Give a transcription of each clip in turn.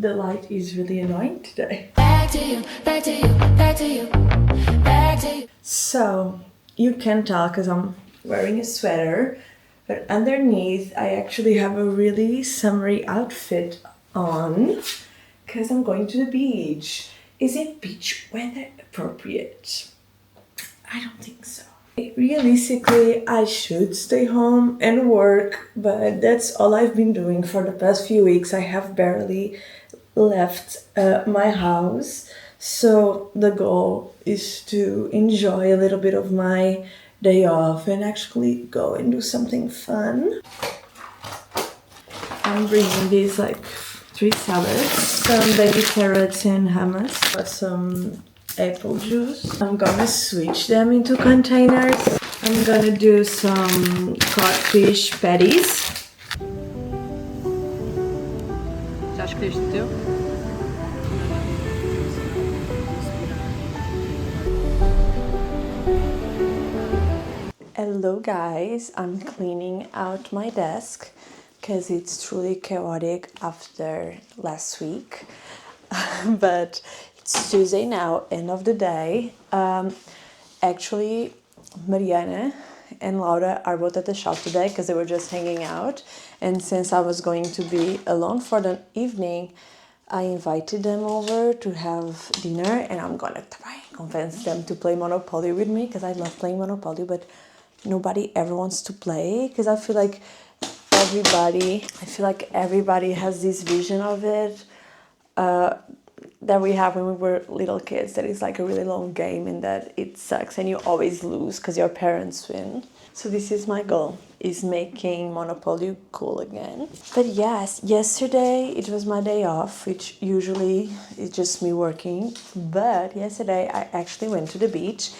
The light is really annoying today. Back to you, back to you, back to you, back to you. So, you can tell because I'm wearing a sweater, but underneath I actually have a really summery outfit on because I'm going to the beach. Is it beach weather appropriate? I don't think so. Realistically, I should stay home and work, but that's all I've been doing for the past few weeks. I have barely left my house, so the goal is to enjoy a little bit of my day off and actually go and do something fun. I'm bringing these like 3 salads, some baby carrots and hummus, some apple juice. I'm gonna switch them into containers. I'm gonna do some codfish patties. Você acha que este teu? Hello guys, I'm cleaning out my desk because it's truly chaotic after last week. But it's Tuesday now, end of the day. Actually, Mariana and Laura are both at the shop today because they were just hanging out. And since I was going to be alone for the evening, I invited them over to have dinner, and I'm gonna try and convince them to play Monopoly with me because I love playing Monopoly, but nobody ever wants to play because I feel like everybody has this vision of it that we have when we were little kids, that it's like a really long game and that it sucks and you always lose because your parents win. So this is my goal, is making Monopoly cool again. But yes, yesterday it was my day off, which usually is just me working. But yesterday I actually went to the beach,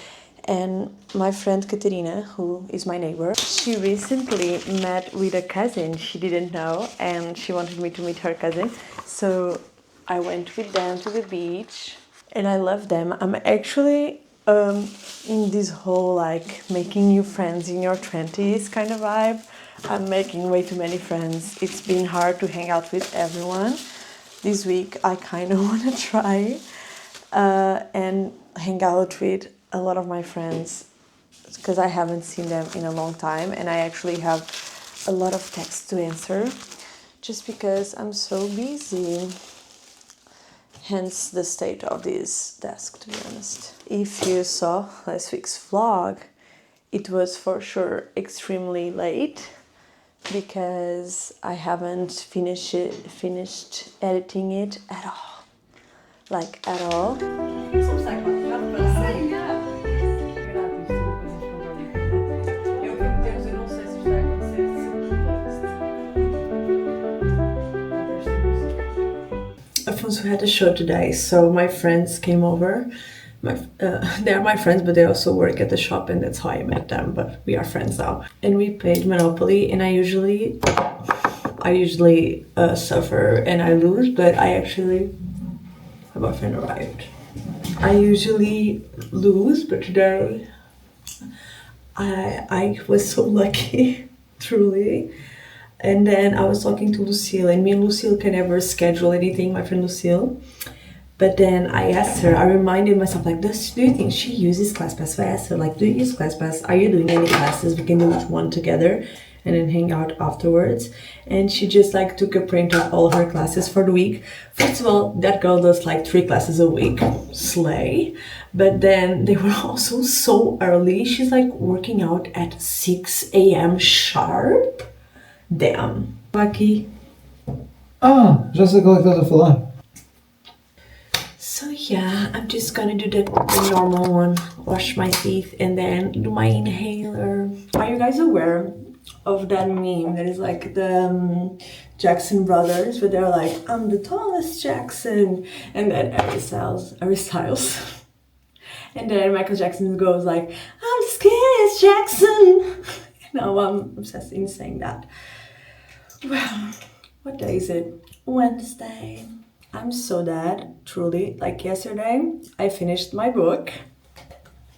and my friend Katerina, who is my neighbor, she recently met with a cousin she didn't know, and she wanted me to meet her cousin. So I went with them to the beach, and I love them. I'm actually in this whole like making new friends in your 20s kind of vibe. I'm making way too many friends. It's been hard to hang out with everyone. This week I kind of want to try and hang out with a lot of my friends because I haven't seen them in a long time, and I actually have a lot of texts to answer just because I'm so busy. Hence the state of this desk, to be honest. If you saw last week's vlog, it was for sure extremely late because I haven't finished editing it at all. Like at all. Afonso had a show today, so my friends came over. They are my friends, but they also work at the shop, and that's how I met them. But we are friends now, and we played Monopoly. And I usually suffer and I lose, but my boyfriend arrived. I usually lose, but today I was so lucky, truly. And then I was talking to Lucille, and me and Lucille can never schedule anything, my friend Lucille. But then I asked her, I reminded myself, like, do you think she uses ClassPass? So I asked her, like, do you use ClassPass? Are you doing any classes? We can do one together and then hang out afterwards. And she just like took a print of all her classes for the week. First of all, that girl does like 3 classes a week, slay. But then they were also so early. She's like working out at 6 a.m. sharp. Damn. Aqui. Ah, já sei qual é que estás a falar. So yeah, I'm just gonna do the normal one. Wash my teeth and then do my inhaler. Are you guys aware of that meme that is like the Jackson brothers, where they're like, I'm the tallest Jackson, and then Harry Styles. And then Michael Jackson goes like, I'm the skinniest Jackson. Now I'm obsessed in saying that. Well, what day is it? Wednesday. I'm so dead, truly. Like yesterday, I finished my book.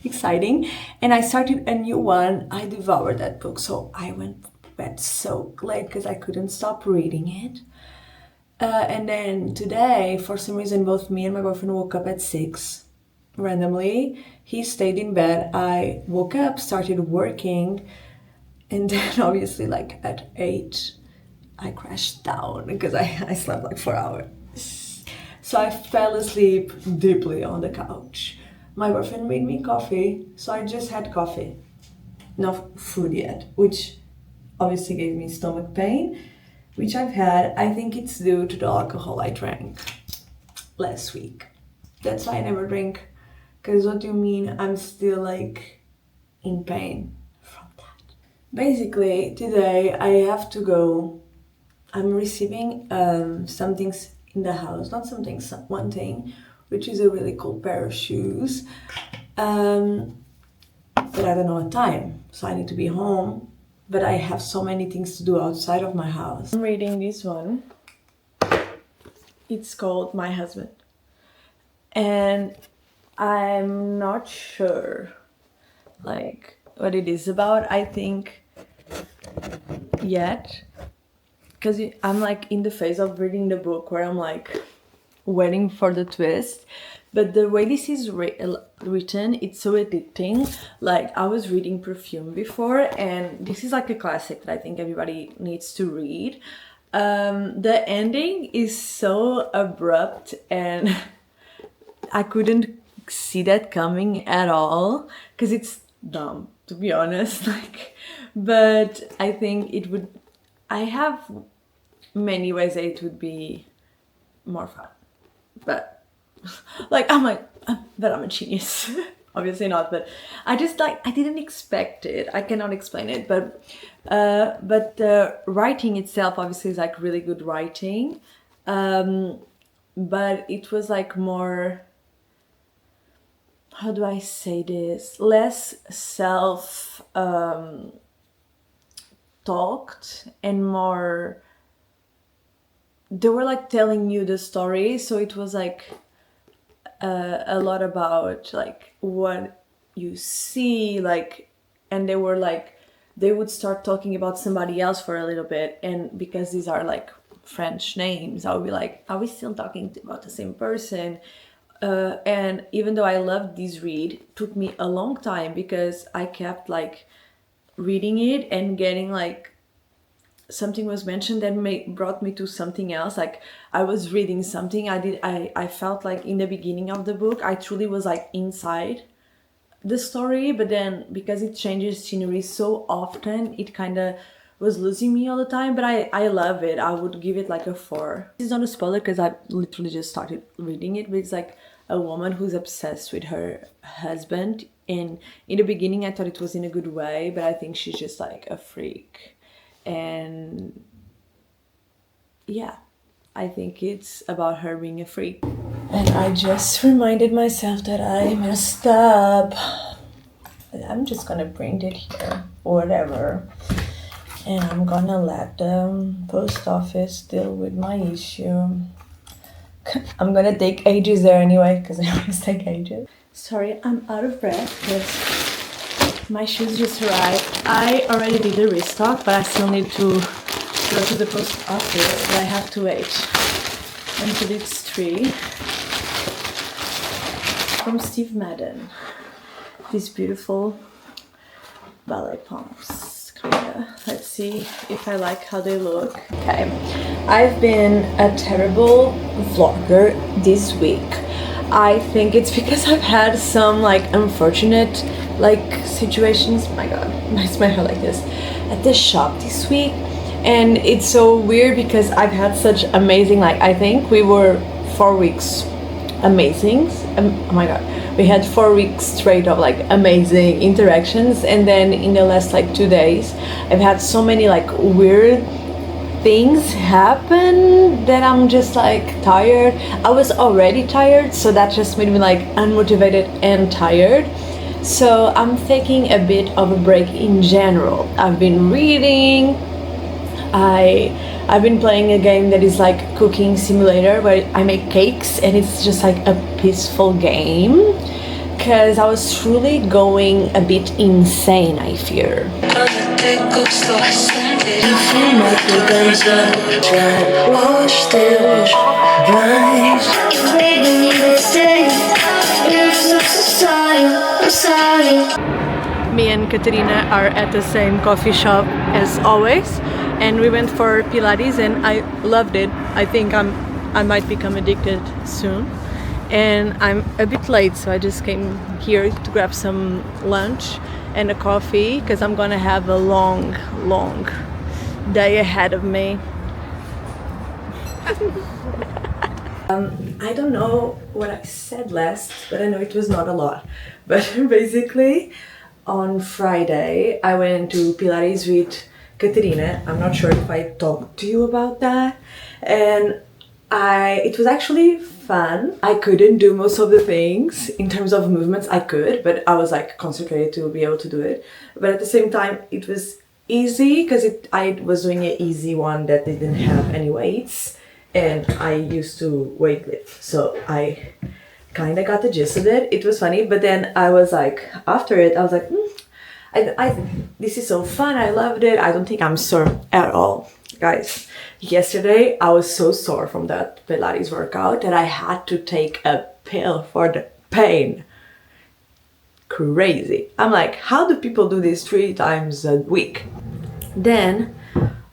Exciting. And I started a new one. I devoured that book. So I went to bed so late because I couldn't stop reading it. And then today, for some reason, both me and my boyfriend woke up at 6 randomly. He stayed in bed. I woke up, started working, and then obviously like at 8, I crashed down because I slept like 4 hours. So I fell asleep deeply on the couch. My boyfriend made me coffee, so I just had coffee. No food yet, which obviously gave me stomach pain, which I've had. I think it's due to the alcohol I drank last week. That's why I never drink. Because what do you mean I'm still like in pain from that? Basically, today I have to go. I'm receiving some things in the house, not some things, one thing, which is a really cool pair of shoes. But I don't know what time, so I need to be home. But I have so many things to do outside of my house. I'm reading this one. It's called My Husband. And I'm not sure like what it is about, I think, yet. Because I'm like in the phase of reading the book where I'm like waiting for the twist. But the way this is written, it's so addicting. Like, I was reading Perfume before, and this is like a classic that I think everybody needs to read. The ending is so abrupt, and I couldn't see that coming at all, because it's dumb, to be honest. Like, but I think it would... I have many ways that it would be more fun. But... like, but I'm a genius. Obviously not, but I just like, I didn't expect it. I cannot explain it, but the writing itself obviously is like really good writing. But it was like more, how do I say this? Less talked and more, they were like telling you the story. So it was like, a lot about like what you see, like, and they were like, they would start talking about somebody else for a little bit, and because these are like French names, I would be like, are we still talking about the same person? And even though I loved this read, it took me a long time because I kept like reading it and getting like, something was mentioned that brought me to something else. Like, I was reading something, I felt like in the beginning of the book I truly was like inside the story, but then because it changes scenery so often, it kind of was losing me all the time. But I love it. I would give it like a 4. This is not a spoiler because I literally just started reading it, but it's like a woman who's obsessed with her husband, and in the beginning I thought it was in a good way, but I think she's just like a freak. And yeah, I think it's about her being a freak. And I just reminded myself that I messed up. I'm just gonna print it here, whatever. And I'm gonna let the post office deal with my issue. I'm gonna take ages there anyway, because I always take ages. Sorry, I'm out of breath because my shoes just arrived. I already did the restock, but I still need to go to the post office, but I have to wait until it's 3. From Steve Madden. These beautiful ballet pumps. Kinda. Let's see if I like how they look. Okay. I've been a terrible vlogger this week. I think it's because I've had some like unfortunate like situations, my god, it's my hair like this, at the shop this week. And it's so weird because I've had such amazing, like, I think we were 4 weeks amazing. Oh my god, we had 4 weeks straight of like amazing interactions, and then in the last like 2 days I've had so many like weird things happen that I'm just like tired. I was already tired, so that just made me like unmotivated and tired. So I'm taking a bit of a break in general. I've been reading. I've been playing a game that is like cooking simulator where I make cakes, and it's just like a peaceful game because I was truly going a bit insane, I fear. Me and Katerina are at the same coffee shop as always, and we went for Pilates, and I loved it. I think I might become addicted soon, and I'm a bit late, so I just came here to grab some lunch and a coffee because I'm gonna have a long day ahead of me. I don't know what I said last, but I know it was not a lot. But basically, on Friday, I went to Pilates with Katerina. I'm not sure if I talked to you about that. And it was actually fun. I couldn't do most of the things in terms of movements. I could, but I was like concentrated to be able to do it. But at the same time, it was easy because I was doing an easy one that didn't have any weights. And I used to weightlift, so I kind of got the gist of it. It was funny, but then I was like, after it, I was like, this is so fun. I loved it. I don't think I'm sore at all, guys. Yesterday, I was so sore from that Pilates workout that I had to take a pill for the pain. Crazy. I'm like, how do people do this 3 times a week? Then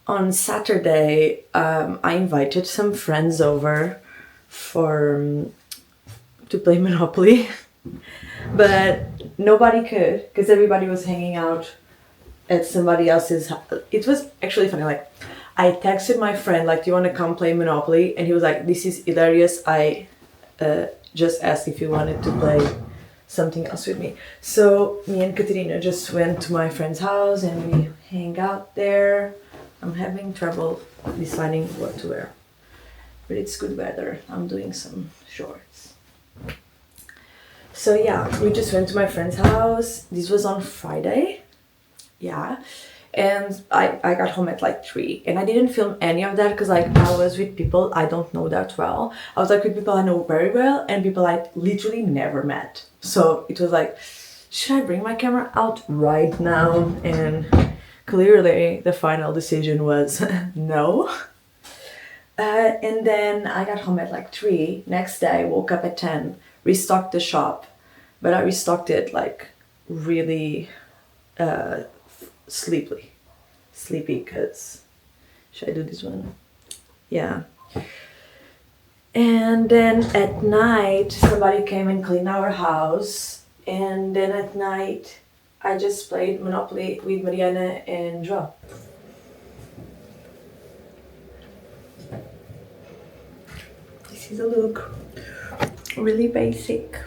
on Saturday, I invited some friends over to play Monopoly, but nobody could because everybody was hanging out at somebody else's house. It was actually funny. Like, I texted my friend, like, do you want to come play Monopoly? And he was like, this is hilarious. I just asked if you wanted to play something else with me. So me and Katerina just went to my friend's house and we hang out there. I'm having trouble deciding what to wear, but it's good weather. I'm doing some shorts. So yeah, we just went to my friend's house. This was on Friday. Yeah. And I got home at like 3, and I didn't film any of that because like I was with people I don't know that well. I was like with people I know very well and people I literally never met. So it was like, should I bring my camera out right now? And clearly the final decision was no. And then I got home at like 3. Next day I woke up at 10, restocked the shop, but I restocked it like really sleepy because should I do this one? Yeah. And then at night somebody came and cleaned our house, and then at night I just played Monopoly with Mariana and Joao. This is a look, really basic.